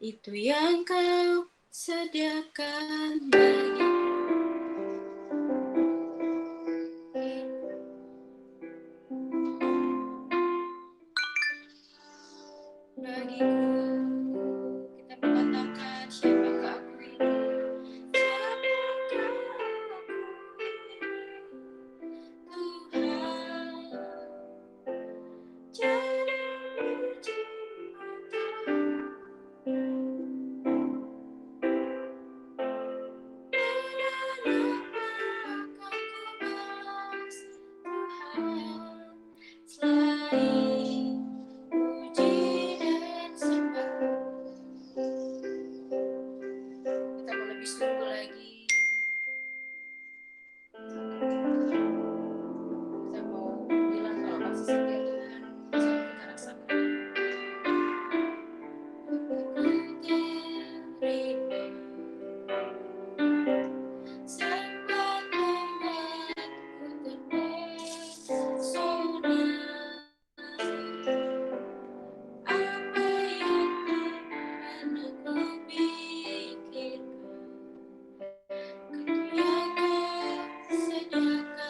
Itu yang kau sediakan bagiku. Kita berkatakan siapakah aku ini? Siapakah aku ini? Tuhan,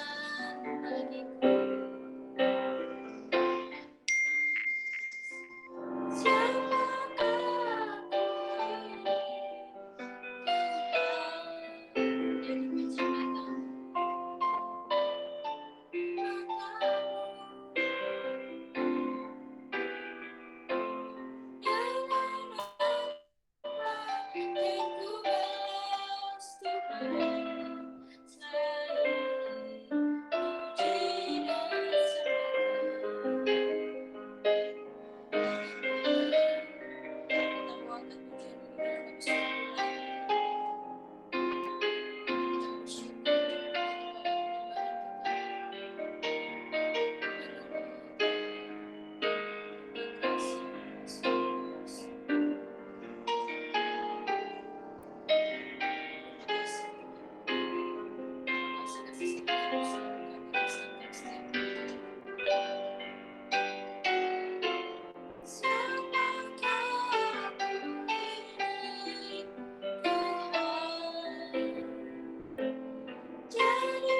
jadi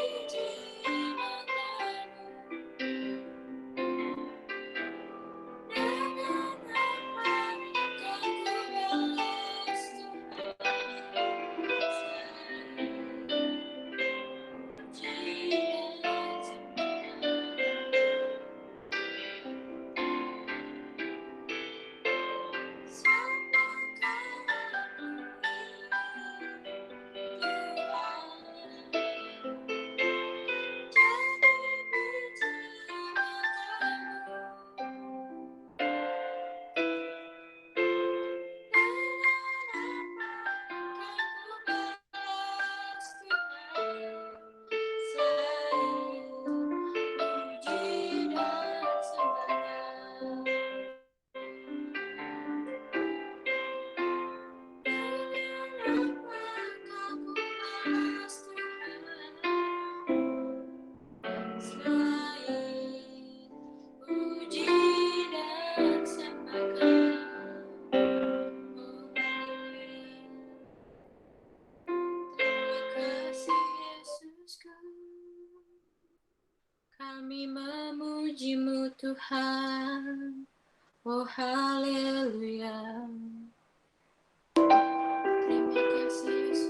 puji Kami memuji-Mu Tuhan, oh haleluya. Terima kasih Yesus.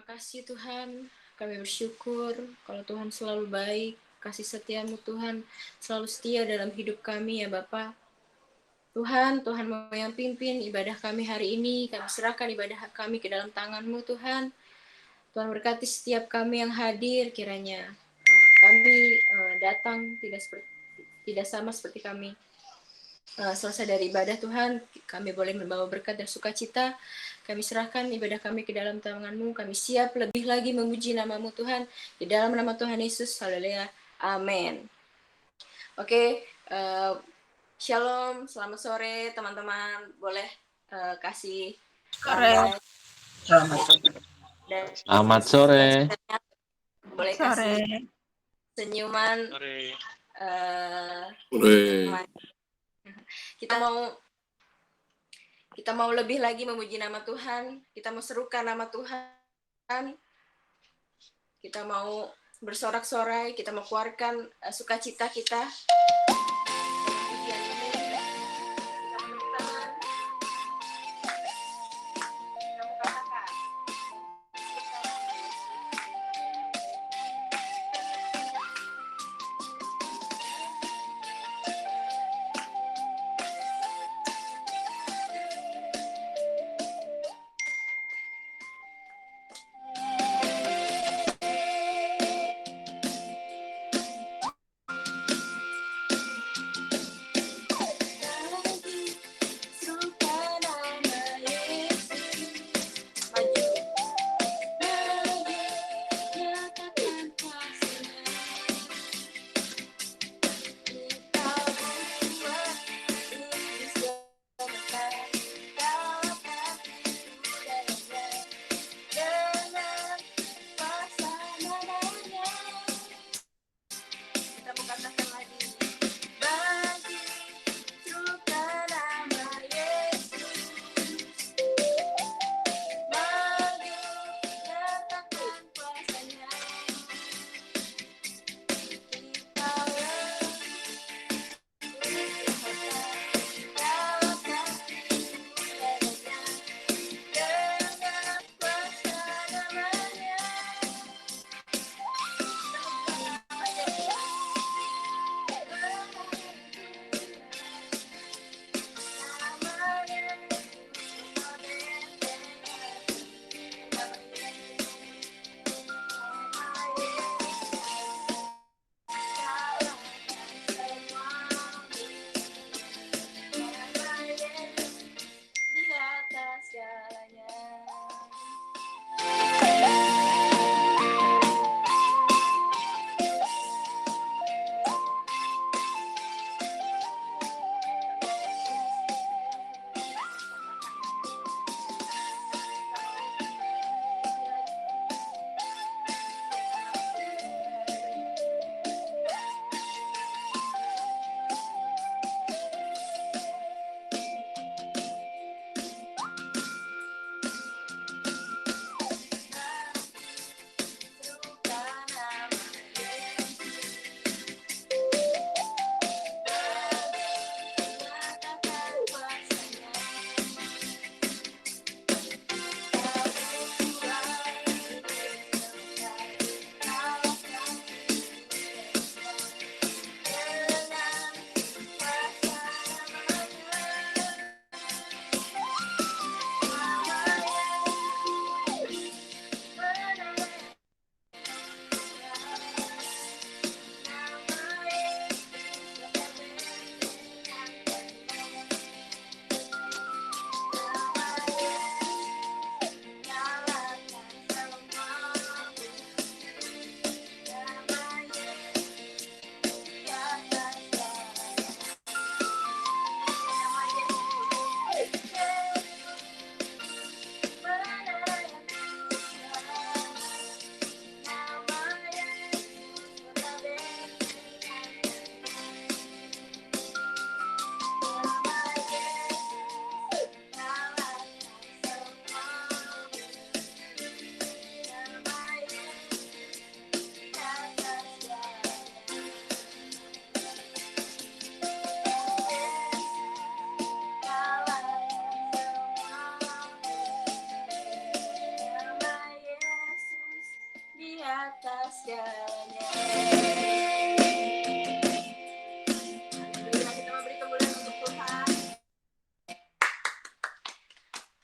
Terima kasih Tuhan, kami bersyukur kalau Tuhan selalu baik, kasih setiamu Tuhan selalu setia dalam hidup kami ya Bapa. Tuhan mau yang pimpin ibadah kami hari ini, kami serahkan ibadah kami ke dalam tangan-Mu Tuhan. Tuhan berkati setiap kami yang hadir, kiranya kami datang tidak sama seperti kami selesai dari ibadah Tuhan, kami boleh membawa berkat dan sukacita. Kami serahkan ibadah kami ke dalam tangan-Mu. Kami siap lebih lagi memuji nama-Mu Tuhan. Di dalam nama Tuhan Yesus, haleluya, amin. Oke, shalom, selamat sore teman-teman. Boleh kasih Sore. Selamat sore. Boleh kasih senyuman. Kita mau lebih lagi memuji nama Tuhan. Kita mau serukan nama Tuhan. Kita mau bersorak-sorai. Kita mau keluarkan sukacita kita.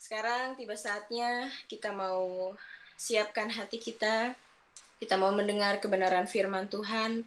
Sekarang tiba saatnya kita mau siapkan hati kita. Kita mau mendengar kebenaran firman Tuhan.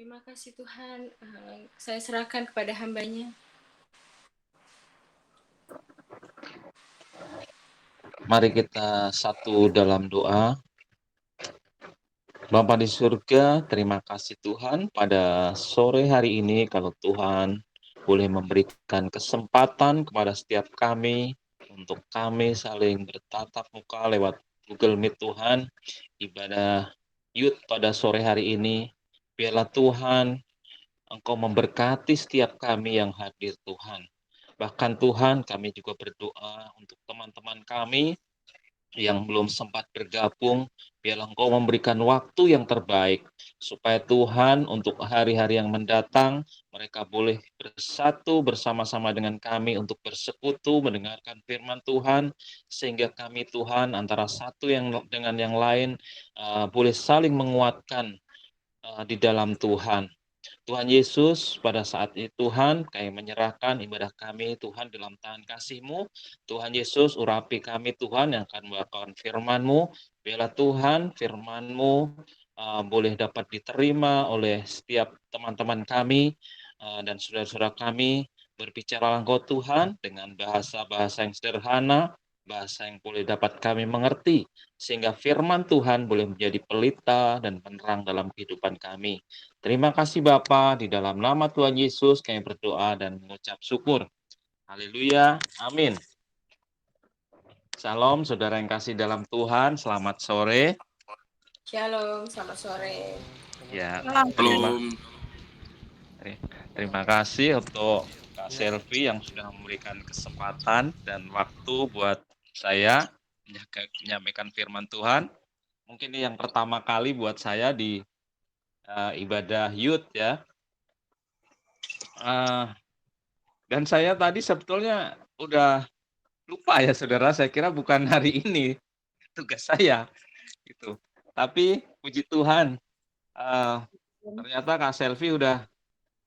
Terima kasih Tuhan, saya serahkan kepada hamba-Nya. Mari kita satu dalam doa. Bapa di surga, terima kasih Tuhan pada sore hari ini kalau Tuhan boleh memberikan kesempatan kepada setiap kami untuk kami saling bertatap muka lewat Google Meet Tuhan, ibadah Youth pada sore hari ini. Biarlah Tuhan, Engkau memberkati setiap kami yang hadir Tuhan. Bahkan Tuhan, kami juga berdoa untuk teman-teman kami yang belum sempat bergabung, biarlah Engkau memberikan waktu yang terbaik, supaya Tuhan untuk hari-hari yang mendatang, mereka boleh bersatu bersama-sama dengan kami untuk bersekutu, mendengarkan firman Tuhan, sehingga kami Tuhan antara satu yang dengan yang lain boleh saling menguatkan di dalam Tuhan. Tuhan Yesus, pada saat itu Tuhan, kami menyerahkan ibadah kami Tuhan dalam tangan kasih-Mu. Tuhan Yesus, urapi kami Tuhan yang akan membawakan firman-Mu. Biarlah Tuhan firman-Mu boleh dapat diterima oleh setiap teman-teman kami dan saudara-saudara kami. Berbicaralah Engkau Tuhan dengan bahasa-bahasa yang sederhana, bahasa yang boleh dapat kami mengerti, sehingga firman Tuhan boleh menjadi pelita dan penerang dalam kehidupan kami. Terima kasih Bapa, di dalam nama Tuhan Yesus kami berdoa dan mengucap syukur. Haleluya, amin. Shalom saudara yang kasih dalam Tuhan, selamat sore. Shalom, selamat sore. Ya, Shalom. terima kasih untuk Kak Selvi yang sudah memberikan kesempatan dan waktu buat saya menyampaikan firman Tuhan. Mungkin ini yang pertama kali buat saya di ibadah youth ya. Dan saya tadi sebetulnya udah lupa ya saudara, saya kira bukan hari ini tugas saya gitu. Tapi puji Tuhan, ternyata Kak Selvi udah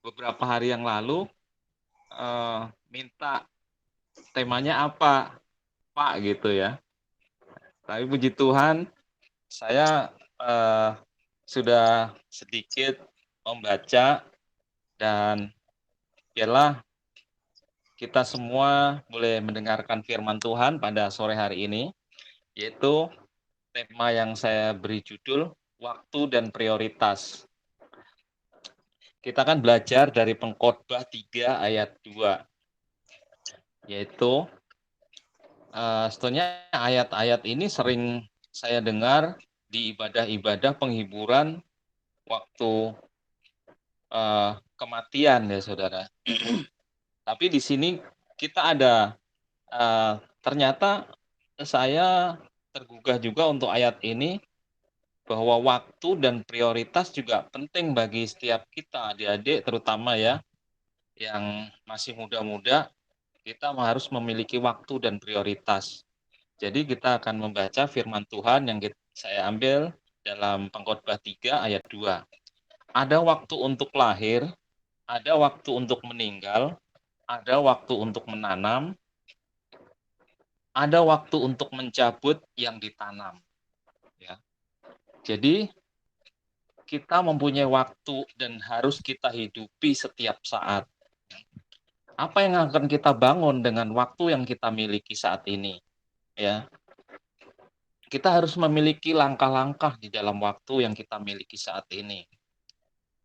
beberapa hari yang lalu minta temanya apa Pak gitu ya. Tapi puji Tuhan, saya sudah sedikit membaca dan biarlah kita semua boleh mendengarkan firman Tuhan pada sore hari ini, yaitu tema yang saya beri judul waktu dan prioritas. Kita akan belajar dari Pengkhotbah 3 ayat 2, yaitu sebetulnya ayat-ayat ini sering saya dengar di ibadah-ibadah penghiburan waktu kematian ya saudara. Tapi di sini kita ada ternyata saya tergugah juga untuk ayat ini bahwa waktu dan prioritas juga penting bagi setiap kita, adik-adik terutama ya, yang masih muda-muda, kita harus memiliki waktu dan prioritas. Jadi kita akan membaca firman Tuhan yang saya ambil dalam Pengkhotbah 3 ayat 2. Ada waktu untuk lahir, ada waktu untuk meninggal, ada waktu untuk menanam, ada waktu untuk mencabut yang ditanam. Ya. Jadi kita mempunyai waktu dan harus kita hidupi setiap saat. Apa yang akan kita bangun dengan waktu yang kita miliki saat ini? Ya, kita harus memiliki langkah-langkah di dalam waktu yang kita miliki saat ini.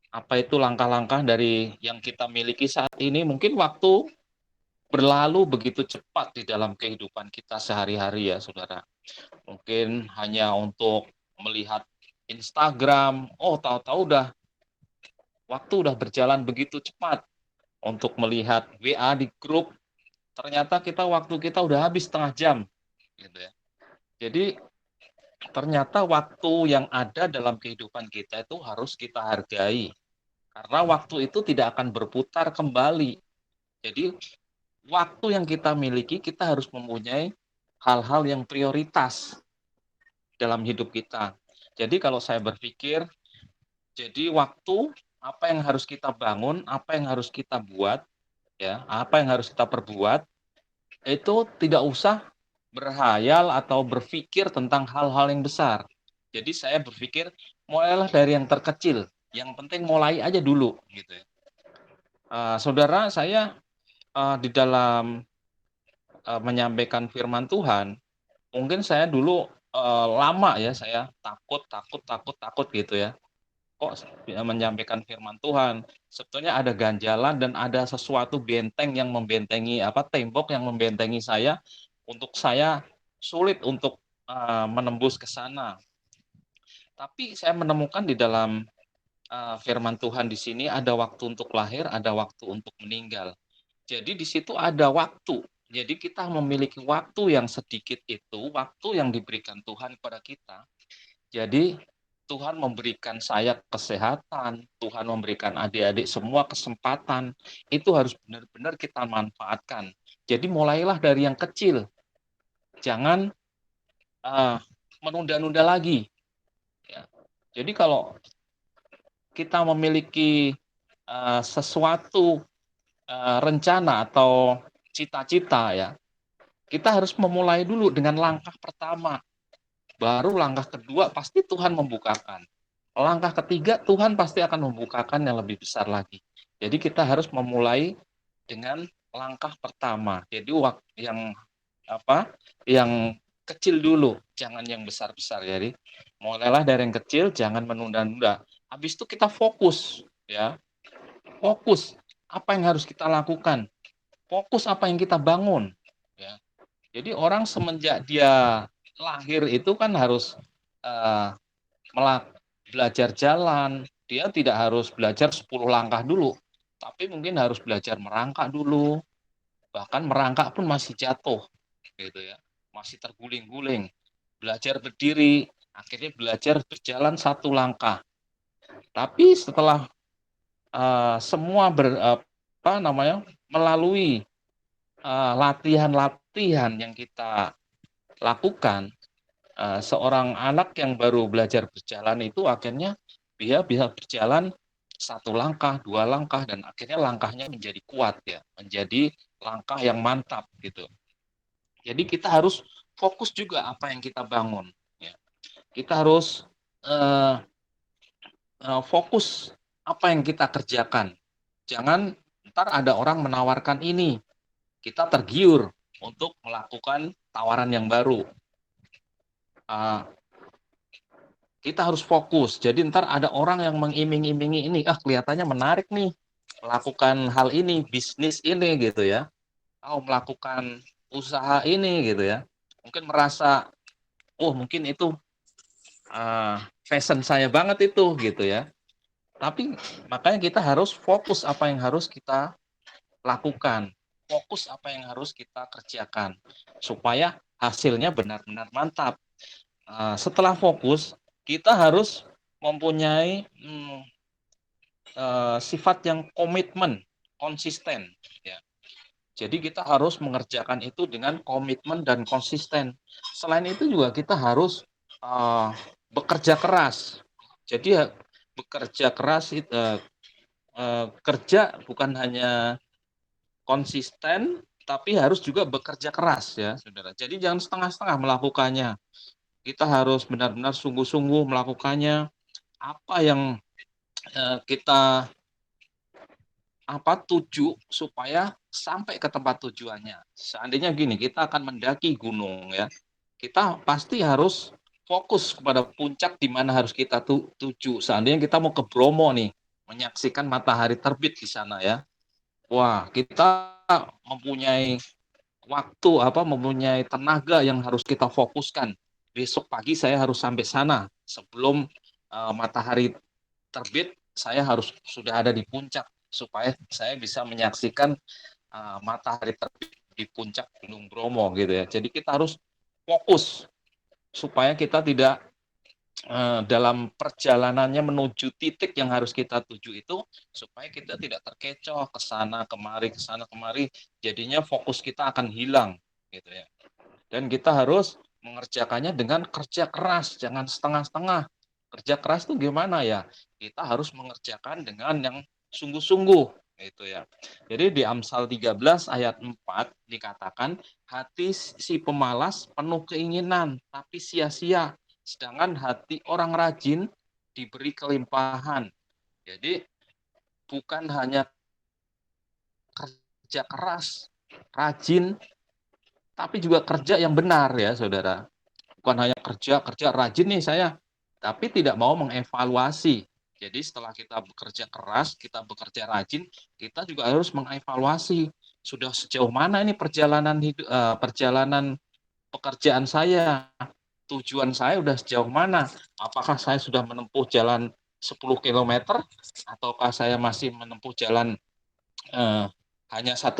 Apa itu langkah-langkah dari yang kita miliki saat ini? Mungkin waktu berlalu begitu cepat di dalam kehidupan kita sehari-hari ya, saudara. Mungkin hanya untuk melihat Instagram, tahu-tahu waktu udah berjalan begitu cepat. Untuk melihat WA di grup, ternyata waktu kita udah habis setengah jam. Gitu ya. Jadi ternyata waktu yang ada dalam kehidupan kita itu harus kita hargai. Karena waktu itu tidak akan berputar kembali. Jadi waktu yang kita miliki, kita harus mempunyai hal-hal yang prioritas dalam hidup kita. Jadi kalau saya berpikir, jadi waktu apa yang harus kita bangun, apa yang harus kita buat, ya, apa yang harus kita perbuat, itu tidak usah berhayal atau berpikir tentang hal-hal yang besar. Jadi saya berpikir mulailah dari yang terkecil, yang penting mulai aja dulu, gitu ya. Saudara, saya di dalam menyampaikan firman Tuhan, mungkin saya dulu lama ya, saya takut gitu ya. Kok menyampaikan firman Tuhan, sebetulnya ada ganjalan dan ada sesuatu benteng yang membentengi tembok yang membentengi saya untuk saya sulit untuk menembus ke sana. Tapi saya menemukan di dalam firman Tuhan di sini ada waktu untuk lahir, ada waktu untuk meninggal. Jadi di situ ada waktu. Jadi kita memiliki waktu yang sedikit itu, waktu yang diberikan Tuhan kepada kita. Jadi Tuhan memberikan saya kesehatan, Tuhan memberikan adik-adik semua kesempatan. Itu harus benar-benar kita manfaatkan. Jadi mulailah dari yang kecil. Jangan menunda-nunda lagi. Ya. Jadi kalau kita memiliki sesuatu rencana atau cita-cita ya, kita harus memulai dulu dengan langkah pertama. Baru langkah kedua pasti Tuhan membukakan. Langkah ketiga Tuhan pasti akan membukakan yang lebih besar lagi. Jadi kita harus memulai dengan langkah pertama. Jadi yang yang kecil dulu, jangan yang besar-besar. Jadi mulailah dari yang kecil, jangan menunda-nunda. Habis itu kita fokus ya. Fokus apa yang harus kita lakukan. Fokus apa yang kita bangun ya. Jadi orang semenjak dia lahir itu kan harus uh, belajar jalan. Dia tidak harus belajar 10 langkah dulu, tapi mungkin harus belajar merangkak dulu. Bahkan merangkak pun masih jatuh, gitu ya, masih terguling-guling. Belajar berdiri, akhirnya belajar berjalan 1 langkah. Tapi setelah semua melalui latihan-latihan yang kita lakukan, seorang anak yang baru belajar berjalan itu akhirnya dia bisa berjalan 1 langkah, 2 langkah, dan akhirnya langkahnya menjadi kuat ya, menjadi langkah yang mantap gitu. Jadi kita harus fokus juga apa yang kita bangun. Ya. Kita harus fokus apa yang kita kerjakan. Jangan ntar ada orang menawarkan ini, kita tergiur untuk melakukan tawaran yang baru. Kita harus fokus. Jadi ntar ada orang yang mengiming-imingi ini, kelihatannya menarik nih, melakukan hal ini, bisnis ini gitu ya, melakukan usaha ini gitu ya. Mungkin merasa, mungkin itu fashion saya banget itu gitu ya. Tapi makanya kita harus fokus apa yang harus kita lakukan, fokus apa yang harus kita kerjakan, supaya hasilnya benar-benar mantap. Setelah fokus, kita harus mempunyai sifat yang komitmen, konsisten. Ya. Jadi kita harus mengerjakan itu dengan komitmen dan konsisten. Selain itu juga kita harus bekerja keras. Jadi bekerja keras itu kerja bukan hanya konsisten, tapi harus juga bekerja keras ya, saudara. Jadi jangan setengah-setengah melakukannya. Kita harus benar-benar sungguh-sungguh melakukannya. Apa yang kita tuju supaya sampai ke tempat tujuannya. Seandainya gini, kita akan mendaki gunung ya, kita pasti harus fokus kepada puncak di mana harus kita tuju. Seandainya kita mau ke Bromo nih, menyaksikan matahari terbit di sana ya. Wah, kita mempunyai waktu mempunyai tenaga yang harus kita fokuskan. Besok pagi saya harus sampai sana sebelum matahari terbit, saya harus sudah ada di puncak supaya saya bisa menyaksikan matahari terbit di puncak Gunung Bromo gitu ya. Jadi kita harus fokus supaya kita tidak dalam perjalanannya menuju titik yang harus kita tuju itu, supaya kita tidak terkecoh ke sana kemari, jadinya fokus kita akan hilang gitu ya. Dan kita harus mengerjakannya dengan kerja keras, jangan setengah-setengah. Kerja keras itu gimana ya? Kita harus mengerjakan dengan yang sungguh-sungguh gitu ya. Jadi di Amsal 13 ayat 4 dikatakan, hati si pemalas penuh keinginan tapi sia-sia, sedangkan hati orang rajin diberi kelimpahan. Jadi bukan hanya kerja keras, rajin, tapi juga kerja yang benar ya, saudara. Bukan hanya kerja rajin nih saya, tapi tidak mau mengevaluasi. Jadi setelah kita bekerja keras, kita bekerja rajin, kita juga harus mengevaluasi sudah sejauh mana ini perjalanan pekerjaan saya, tujuan saya sudah sejauh mana, apakah saya sudah menempuh jalan 10 kilometer, ataukah saya masih menempuh jalan hanya 1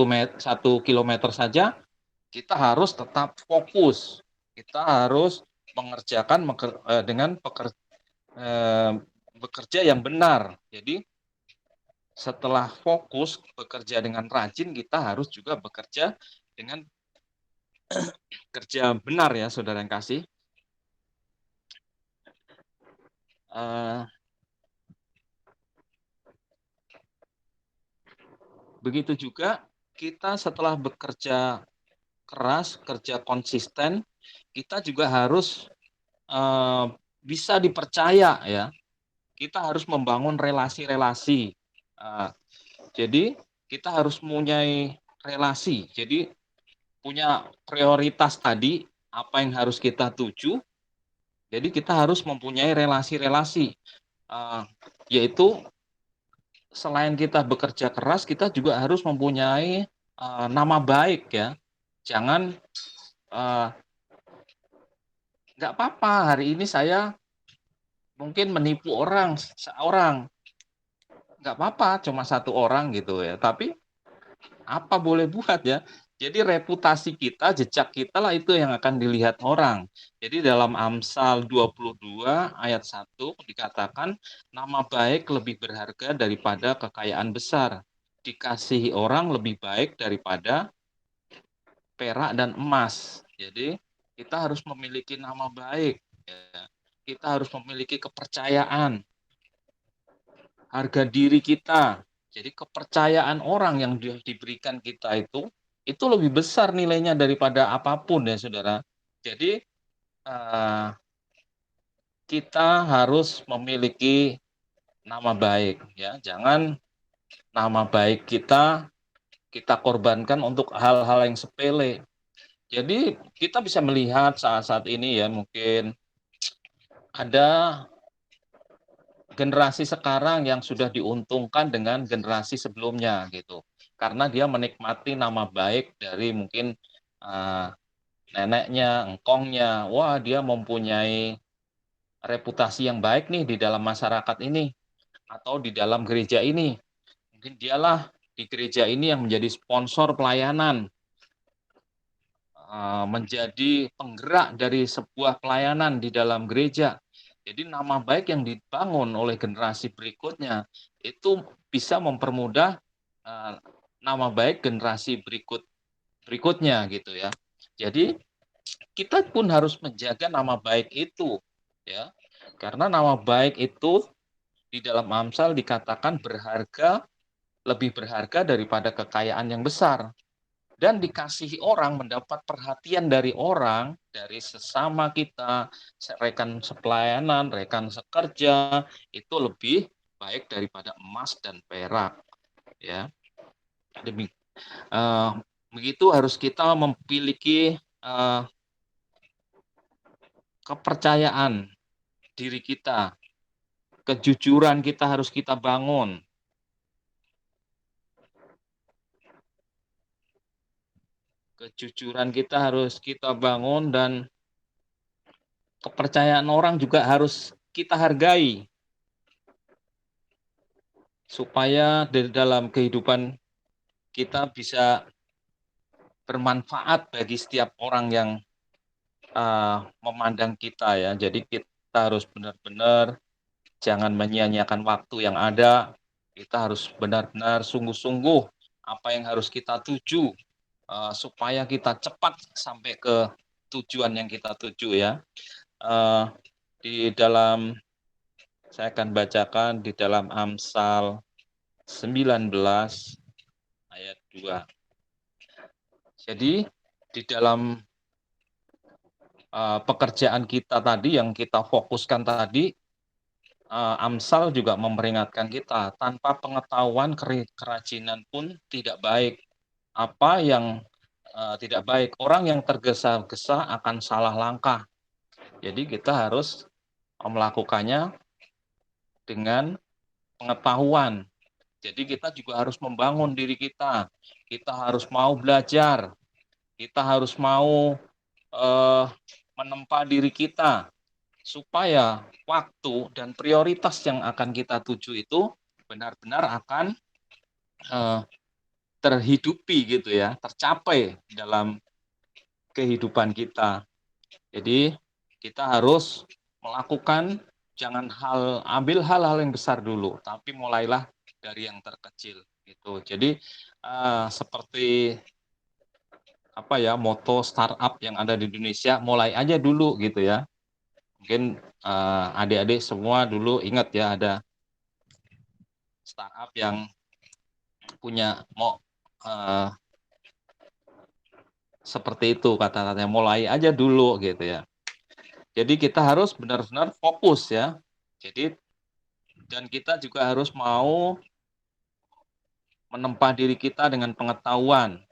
kilometer saja, kita harus tetap fokus. Kita harus mengerjakan dengan bekerja yang benar. Jadi setelah fokus bekerja dengan rajin, kita harus juga bekerja dengan kerja benar ya, saudara yang kasih. Begitu juga kita setelah bekerja keras, kerja konsisten, kita juga harus bisa dipercaya ya. Kita harus membangun relasi-relasi. Jadi kita harus mempunyai relasi. Jadi punya prioritas tadi, apa yang harus kita tuju. Jadi kita harus mempunyai relasi-relasi, yaitu selain kita bekerja keras, kita juga harus mempunyai nama baik ya. Jangan nggak apa-apa hari ini saya mungkin menipu seorang, nggak apa-apa cuma satu orang gitu ya. Tapi apa boleh buat ya. Jadi reputasi kita, jejak kita lah itu yang akan dilihat orang. Jadi dalam Amsal 22 ayat 1 dikatakan, nama baik lebih berharga daripada kekayaan besar. Dikasihi orang lebih baik daripada perak dan emas. Jadi kita harus memiliki nama baik. Ya. Kita harus memiliki kepercayaan, harga diri kita. Jadi kepercayaan orang yang diberikan kita itu lebih besar nilainya daripada apapun ya saudara. Jadi kita harus memiliki nama baik ya. Jangan nama baik kita korbankan untuk hal-hal yang sepele. Jadi kita bisa melihat saat-saat ini ya, mungkin ada generasi sekarang yang sudah diuntungkan dengan generasi sebelumnya gitu. Karena dia menikmati nama baik dari mungkin neneknya, engkongnya. Wah, dia mempunyai reputasi yang baik nih di dalam masyarakat ini atau di dalam gereja ini. Mungkin dialah di gereja ini yang menjadi sponsor pelayanan, menjadi penggerak dari sebuah pelayanan di dalam gereja. Jadi nama baik yang dibangun oleh generasi berikutnya itu bisa mempermudah nama baik generasi berikutnya gitu ya. Jadi kita pun harus menjaga nama baik itu ya. Karena nama baik itu di dalam Amsal dikatakan lebih berharga daripada kekayaan yang besar. Dan dikasihi orang, mendapat perhatian dari orang, dari sesama kita, rekan sepelayanan, rekan sekerja, itu lebih baik daripada emas dan perak. Ya, begitu harus kita memiliki kepercayaan diri kita, kejujuran kita harus kita bangun. Kejujuran kita harus kita bangun dan kepercayaan orang juga harus kita hargai. Supaya di dalam kehidupan kita bisa bermanfaat bagi setiap orang yang memandang kita ya. Jadi kita harus benar-benar jangan menyia-nyiakan waktu yang ada. Kita harus benar-benar sungguh-sungguh apa yang harus kita tuju supaya kita cepat sampai ke tujuan yang kita tuju ya. Di dalam saya akan bacakan di dalam Amsal 19 ayat 2. Jadi di dalam pekerjaan kita tadi yang kita fokuskan tadi, Amsal juga memperingatkan kita, tanpa pengetahuan kerajinan pun tidak baik. Apa yang tidak baik, orang yang tergesa-gesa akan salah langkah. Jadi kita harus melakukannya dengan pengetahuan. Jadi kita juga harus membangun diri kita. Kita harus mau belajar. Kita harus mau menempa diri kita supaya waktu dan prioritas yang akan kita tuju itu benar-benar akan uh, terhidupi gitu ya, tercapai dalam kehidupan kita. Jadi kita harus melakukan, jangan ambil hal-hal yang besar dulu, tapi mulailah dari yang terkecil gitu. Jadi seperti apa ya, moto startup yang ada di Indonesia, mulai aja dulu gitu ya. Mungkin adik-adik semua dulu ingat ya, ada startup yang punya mau seperti itu kata-katanya, mulai aja dulu gitu ya. Jadi kita harus benar-benar fokus ya. Jadi dan kita juga harus mau menempa diri kita dengan pengetahuan.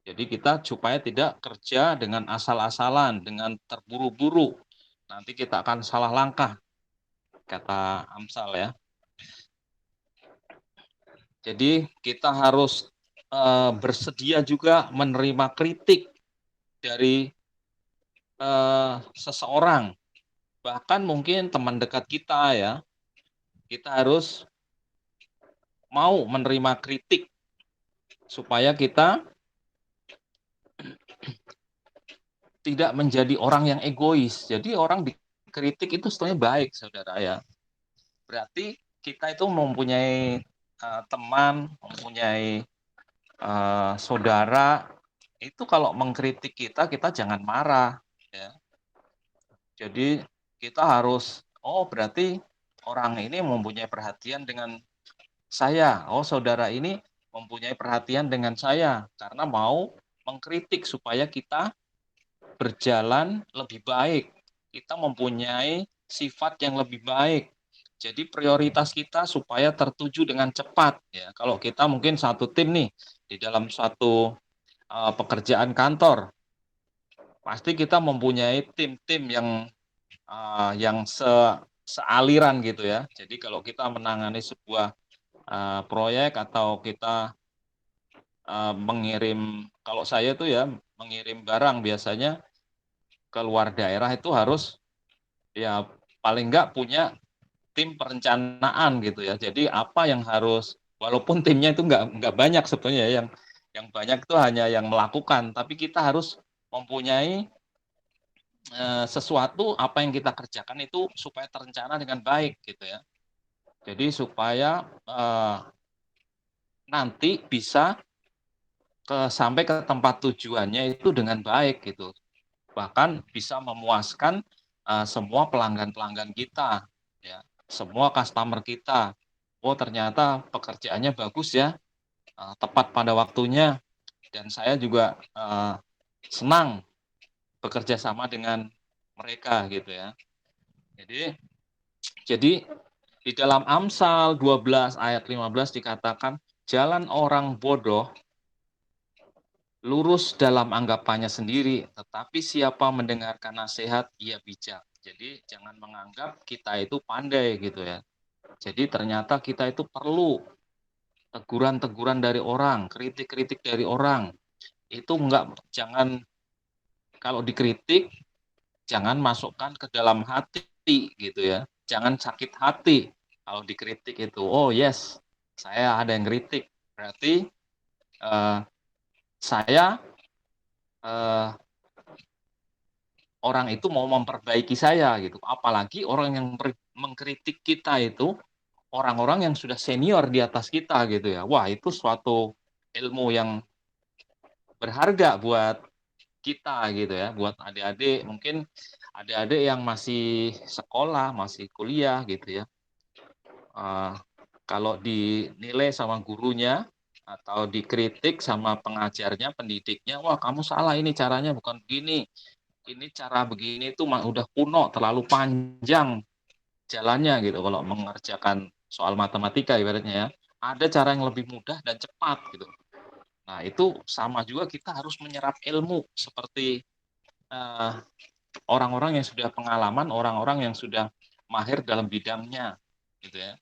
Jadi kita supaya tidak kerja dengan asal-asalan, dengan terburu-buru. Nanti kita akan salah langkah, kata Amsal ya. Jadi kita harus bersedia juga menerima kritik dari seseorang, bahkan mungkin teman dekat kita ya. Kita harus mau menerima kritik supaya kita tidak menjadi orang yang egois. Jadi orang dikritik itu sebenarnya baik, saudara ya. Berarti kita itu mempunyai teman, mempunyai saudara, itu kalau mengkritik kita, kita jangan marah. Ya. Jadi kita harus, oh berarti orang ini mempunyai perhatian dengan saya. Oh saudara ini mempunyai perhatian dengan saya karena mau mengkritik supaya kita berjalan lebih baik. Kita mempunyai sifat yang lebih baik. Jadi prioritas kita supaya tertuju dengan cepat ya. Kalau kita mungkin satu tim nih di dalam suatu pekerjaan kantor, pasti kita mempunyai tim-tim yang sealiran gitu ya. Jadi kalau kita menangani sebuah proyek atau kita mengirim, kalau saya itu ya mengirim barang biasanya ke luar daerah itu harus ya paling nggak punya tim perencanaan gitu ya. Jadi apa yang harus, walaupun timnya itu nggak banyak sebetulnya ya, yang banyak itu hanya yang melakukan, tapi kita harus mempunyai sesuatu apa yang kita kerjakan itu supaya terencana dengan baik gitu ya. Jadi supaya nanti bisa sampai ke tempat tujuannya itu dengan baik gitu. Bahkan bisa memuaskan semua pelanggan-pelanggan kita ya, semua customer kita. Oh ternyata pekerjaannya bagus ya, tepat pada waktunya, dan saya juga senang bekerja sama dengan mereka gitu ya. Jadi di dalam Amsal 12 ayat 15 dikatakan, jalan orang bodoh lurus dalam anggapannya sendiri, tetapi siapa mendengarkan nasihat, ia bijak. Jadi jangan menganggap kita itu pandai gitu ya. Jadi ternyata kita itu perlu teguran-teguran dari orang, kritik-kritik dari orang. Itu jangan, kalau dikritik, jangan masukkan ke dalam hati gitu ya. Jangan sakit hati kalau dikritik itu. Oh yes, saya ada yang kritik. Berarti saya orang itu mau memperbaiki saya gitu. Apalagi orang yang mengkritik kita itu orang-orang yang sudah senior di atas kita gitu ya. Wah, itu suatu ilmu yang berharga buat kita gitu ya, buat adik-adik, mungkin adik-adik yang masih sekolah, masih kuliah gitu ya. Kalau dinilai sama gurunya atau dikritik sama pengajarnya, pendidiknya, wah kamu salah, ini caranya bukan begini, ini cara begini itu udah kuno, terlalu panjang jalannya gitu. Kalau mengerjakan soal matematika ibaratnya ya, ada cara yang lebih mudah dan cepat gitu. Nah itu sama juga, kita harus menyerap ilmu seperti orang-orang yang sudah pengalaman, orang-orang yang sudah mahir dalam bidangnya gitu ya.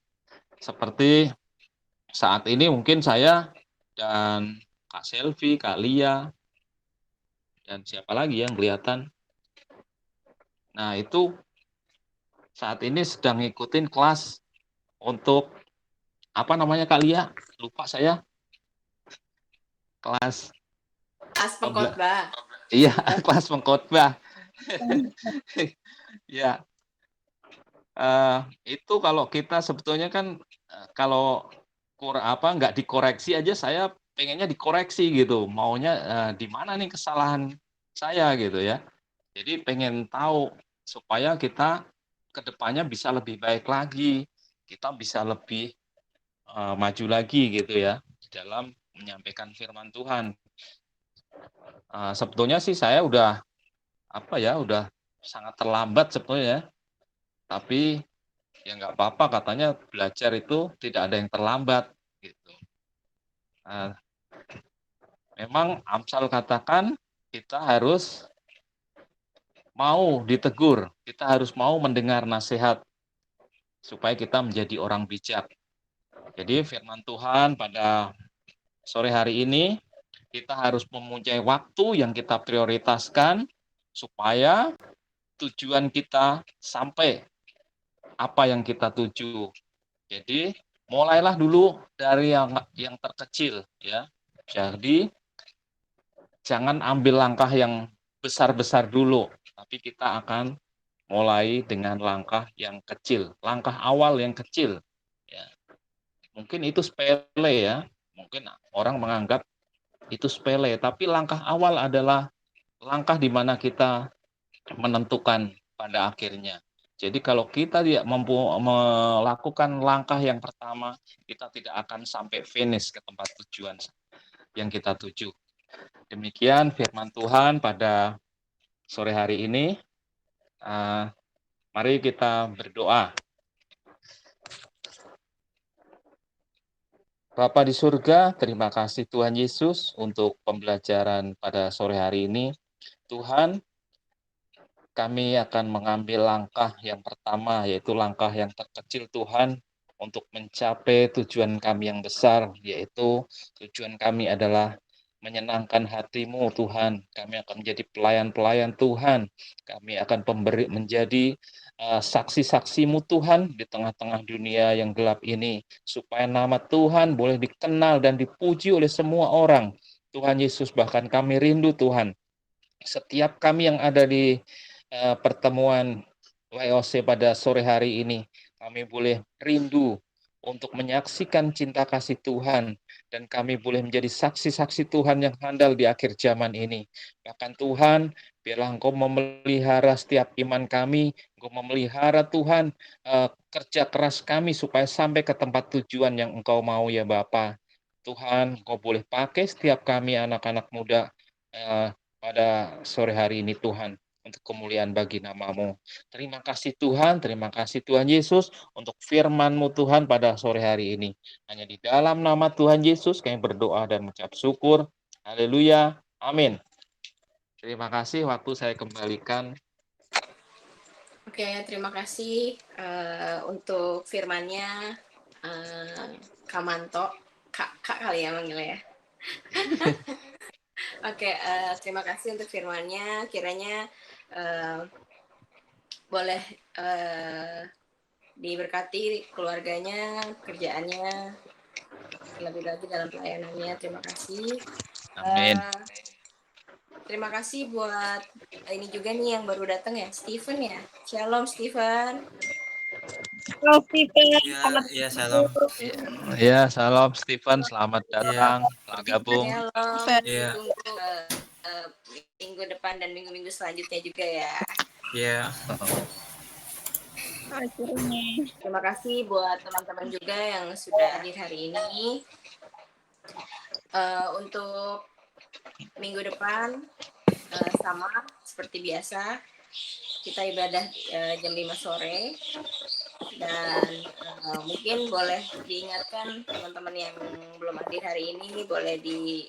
Seperti saat ini mungkin saya dan Kak Selvi, Kak Lia, dan siapa lagi yang kelihatan. Nah itu saat ini sedang ngikutin kelas untuk apa namanya Kak Lia? Lupa saya. Kelas Pengkhotbah. iya, kelas pengkhotbah. Ya, itu kalau kita sebetulnya kan kalau nggak dikoreksi aja saya pengennya dikoreksi gitu. Maunya di mana nih kesalahan saya gitu ya. Jadi pengen tahu supaya kita ke depannya bisa lebih baik lagi. Kita bisa lebih maju lagi gitu ya dalam menyampaikan firman Tuhan. Sebetulnya sih saya udah udah sangat terlambat sebetulnya, tapi ya nggak apa-apa katanya belajar itu tidak ada yang terlambat gitu. Memang Amsal katakan kita harus mau ditegur, kita harus mau mendengar nasihat supaya kita menjadi orang bijak. Jadi firman Tuhan pada sore hari ini kita harus mempunyai waktu yang kita prioritaskan supaya tujuan kita sampai apa yang kita tuju. Jadi mulailah dulu dari yang terkecil ya. Jadi jangan ambil langkah yang besar-besar dulu, tapi kita akan mulai dengan langkah yang kecil, langkah awal yang kecil. Ya. Mungkin itu sepele ya, mungkin orang menganggap itu sepele, tapi langkah awal adalah langkah di mana kita menentukan pada akhirnya. Jadi kalau kita tidak mampu melakukan langkah yang pertama, kita tidak akan sampai finish ke tempat tujuan yang kita tuju. Demikian firman Tuhan pada sore hari ini. Mari kita berdoa. Bapa di surga, terima kasih Tuhan Yesus untuk pembelajaran pada sore hari ini. Tuhan, kami akan mengambil langkah yang pertama, yaitu langkah yang terkecil Tuhan, untuk mencapai tujuan kami yang besar, yaitu tujuan kami adalah menyenangkan hati-Mu Tuhan. Kami akan menjadi pelayan-pelayan Tuhan. Kami akan menjadi saksi-saksi-Mu Tuhan di tengah-tengah dunia yang gelap ini, supaya nama Tuhan boleh dikenal dan dipuji oleh semua orang. Tuhan Yesus, bahkan kami rindu Tuhan, setiap kami yang ada di pertemuan WOC pada sore hari ini, kami boleh rindu untuk menyaksikan cinta kasih Tuhan, dan kami boleh menjadi saksi-saksi Tuhan yang handal di akhir zaman ini. Bahkan Tuhan, biarlah Engkau memelihara setiap iman kami, Engkau memelihara Tuhan kerja keras kami supaya sampai ke tempat tujuan yang Engkau mau ya Bapa. Tuhan, Engkau boleh pakai setiap kami anak-anak muda pada sore hari ini Tuhan, untuk kemuliaan bagi nama-Mu. Terima kasih Tuhan Yesus untuk firman-Mu Tuhan pada sore hari ini. Hanya di dalam nama Tuhan Yesus kami berdoa dan mengucap syukur. Haleluya. Amin. Terima kasih, waktu saya kembalikan. Oke, terima kasih untuk firman-Nya, Kamanto. Kak kali ya manggilnya ya. Oke, terima kasih untuk firman-Nya. Kiranya boleh diberkati keluarganya, kerjaannya, lebih lagi dalam pelayanannya. Terima kasih. Amin. Terima kasih buat ini juga nih yang baru datang ya, Steven ya. Shalom Steven. Halo Steven, Ya, salam. Ya, salam Stephen, selamat datang bergabung. Shalom. Iya. Tunggu minggu depan dan minggu-minggu selanjutnya juga ya. Iya. Terima kasih buat teman-teman juga yang sudah hadir hari ini. Untuk minggu depan sama seperti biasa, kita ibadah jam 5 sore. Dan mungkin boleh diingatkan teman-teman yang belum hadir hari ini, boleh di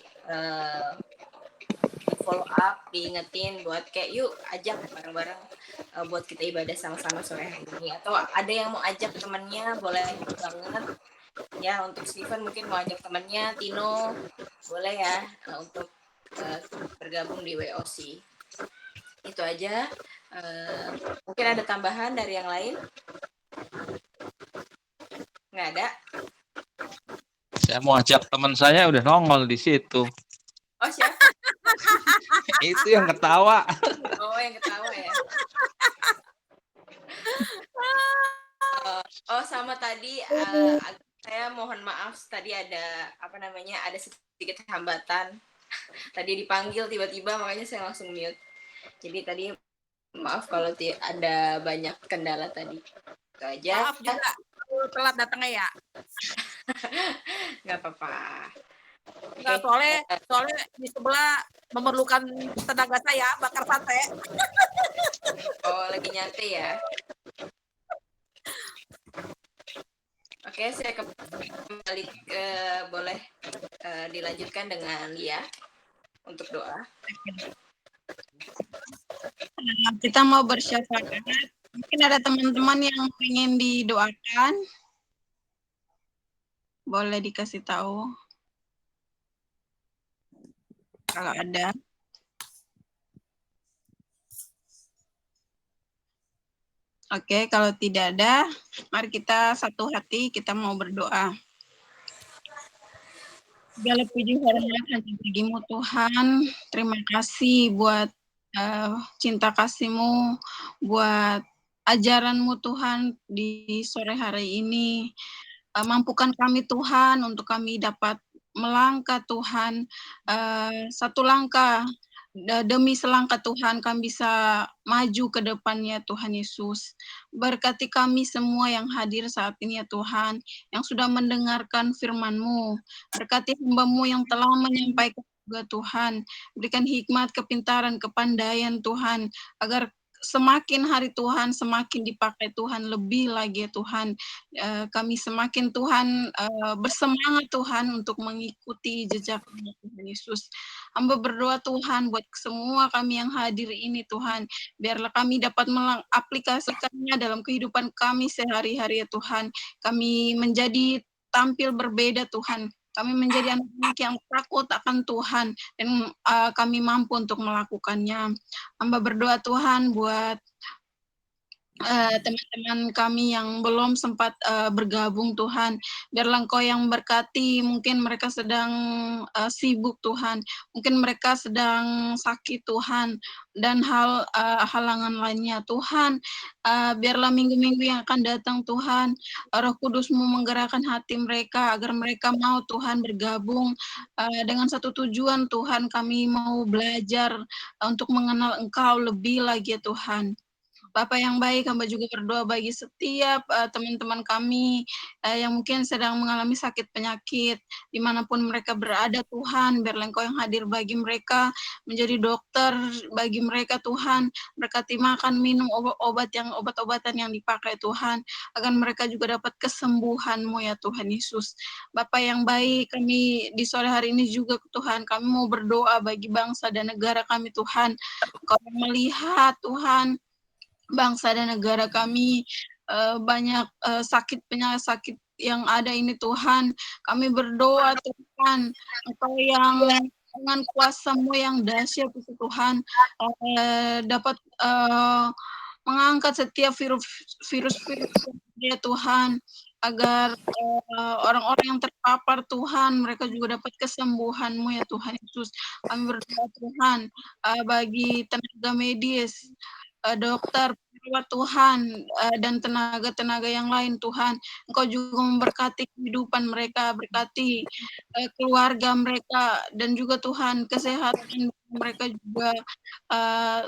follow up, diingetin buat kayak yuk ajak bareng-bareng buat kita ibadah sama-sama sore hari ini. Atau ada yang mau ajak temannya, boleh banget ya. Untuk Steven mungkin mau ajak temannya, Tino boleh ya untuk bergabung di WOC. Itu aja. Mungkin ada tambahan dari yang lain? Nggak ada? Saya mau ajak teman saya udah nongol di situ. Oh, siapa? Itu yang ketawa. Oh, yang ketawa ya. Oh, sama tadi saya mohon maaf tadi ada ada sedikit hambatan. Tadi dipanggil tiba-tiba makanya saya langsung mute. Jadi tadi maaf kalau ada banyak kendala tadi. Itu aja. Maaf juga telat datangnya ya. Nggak apa-apa. Enggak, soalnya di sebelah memerlukan tenaga saya bakar sate. Oh, lagi nyantai ya. Oke, saya kembali boleh dilanjutkan dengan Lia untuk doa. Kita mau bersyafaat. Mungkin ada teman-teman yang ingin didoakan. Boleh dikasih tahu. Kalau ada. Oke, kalau tidak ada, mari kita satu hati, kita mau berdoa. Segala puji hormat hanya bagimu Tuhan. Terima kasih buat cinta kasih-Mu, buat ajaran-Mu Tuhan di sore hari ini. Mampukan kami Tuhan untuk kami dapat melangkah Tuhan, satu langkah demi selangkah Tuhan kami bisa maju ke depannya Tuhan Yesus. Berkati kami semua yang hadir saat ini ya Tuhan, yang sudah mendengarkan firman-Mu. Berkati hamba-Mu yang telah menyampaikan juga Tuhan. Berikan hikmat, kepintaran, kepandaian Tuhan, agar semakin hari Tuhan, semakin dipakai Tuhan, lebih lagi ya Tuhan. Kami semakin Tuhan bersemangat Tuhan untuk mengikuti jejak Tuhan Yesus. Hamba berdoa Tuhan buat semua kami yang hadir ini Tuhan. Biarlah kami dapat mengaplikasikannya dalam kehidupan kami sehari-hari ya Tuhan. Kami menjadi tampil berbeda Tuhan. Kami menjadi anak-anak yang takut akan Tuhan dan kami mampu untuk melakukannya. Hamba berdoa Tuhan buat teman-teman kami yang belum sempat bergabung Tuhan, biarlah Engkau yang berkati, mungkin mereka sedang sibuk Tuhan, mungkin mereka sedang sakit Tuhan, dan halangan lainnya Tuhan, biarlah minggu-minggu yang akan datang Tuhan, Roh Kudus-Mu menggerakkan hati mereka, agar mereka mau Tuhan bergabung dengan satu tujuan Tuhan, kami mau belajar untuk mengenal Engkau lebih lagi ya Tuhan. Bapak yang baik, hamba juga berdoa bagi setiap teman-teman kami yang mungkin sedang mengalami sakit penyakit, dimanapun mereka berada Tuhan, biarlah Engkau yang hadir bagi mereka, menjadi dokter bagi mereka Tuhan, berkati makan, minum obat-obatan yang dipakai Tuhan, agar mereka juga dapat kesembuhan-Mu ya Tuhan Yesus. Bapak yang baik, kami di sore hari ini juga Tuhan, kami mau berdoa bagi bangsa dan negara kami Tuhan, Engkau melihat Tuhan, bangsa dan negara kami banyak sakit yang ada ini Tuhan. Kami berdoa Tuhan, Engkau yang dengan kuasa-Mu yang dahsyat itu Tuhan dapat mengangkat setiap virus ya Tuhan, agar orang-orang yang terpapar Tuhan, mereka juga dapat kesembuhan-Mu ya Tuhan Yesus. Kami berdoa Tuhan bagi tenaga medis, dokter, perawat Tuhan, dan tenaga-tenaga yang lain Tuhan. Engkau juga memberkati kehidupan mereka, berkati keluarga mereka, dan juga Tuhan kesehatan mereka juga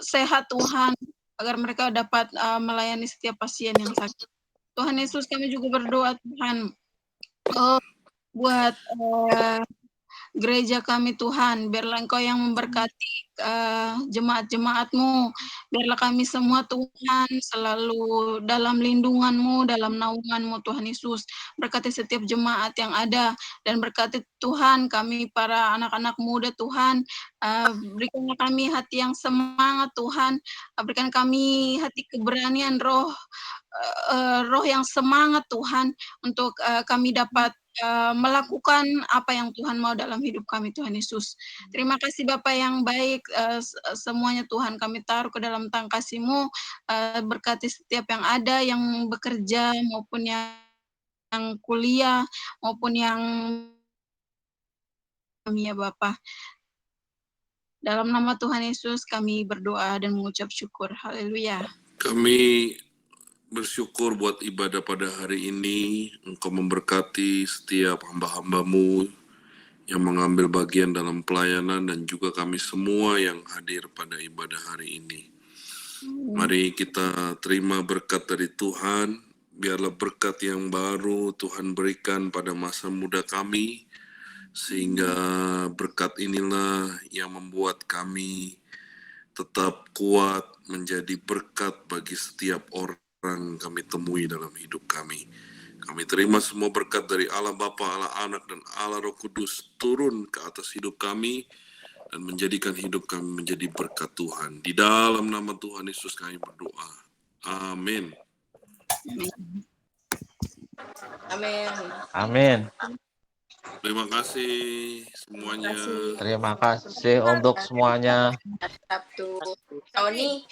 sehat Tuhan, agar mereka dapat melayani setiap pasien yang sakit. Tuhan Yesus, kami juga berdoa Tuhan buat gereja kami Tuhan, biarlah Engkau yang memberkati jemaat-jemaat-Mu, biarlah kami semua Tuhan selalu dalam lindungan-Mu, dalam naungan-Mu Tuhan Yesus, berkati setiap jemaat yang ada, dan berkati Tuhan kami para anak-anak muda Tuhan, berikanlah kami hati yang semangat Tuhan, berikan kami hati keberanian, roh yang semangat Tuhan, untuk kami dapat melakukan apa yang Tuhan mau dalam hidup kami, Tuhan Yesus. Terima kasih Bapa yang baik, semuanya Tuhan kami taruh ke dalam tangan kasih-Mu, berkati setiap yang ada, yang bekerja, maupun yang kuliah, maupun yang kami ya Bapa. Dalam nama Tuhan Yesus kami berdoa dan mengucap syukur. Haleluya. Kami bersyukur buat ibadah pada hari ini. Engkau memberkati setiap hamba-hamba-Mu yang mengambil bagian dalam pelayanan dan juga kami semua yang hadir pada ibadah hari ini. Mari kita terima berkat dari Tuhan. Biarlah berkat yang baru Tuhan berikan pada masa muda kami, sehingga berkat inilah yang membuat kami tetap kuat menjadi berkat bagi setiap orang kami temui dalam hidup kami. Kami terima semua berkat dari Allah Bapa, Allah Anak, dan Allah Roh Kudus turun ke atas hidup kami dan menjadikan hidup kami menjadi berkat Tuhan. Di dalam nama Tuhan Yesus kami berdoa. Amin. Amin. Amin. Terima kasih semuanya. Terima kasih untuk semuanya. Sabtu. Tony.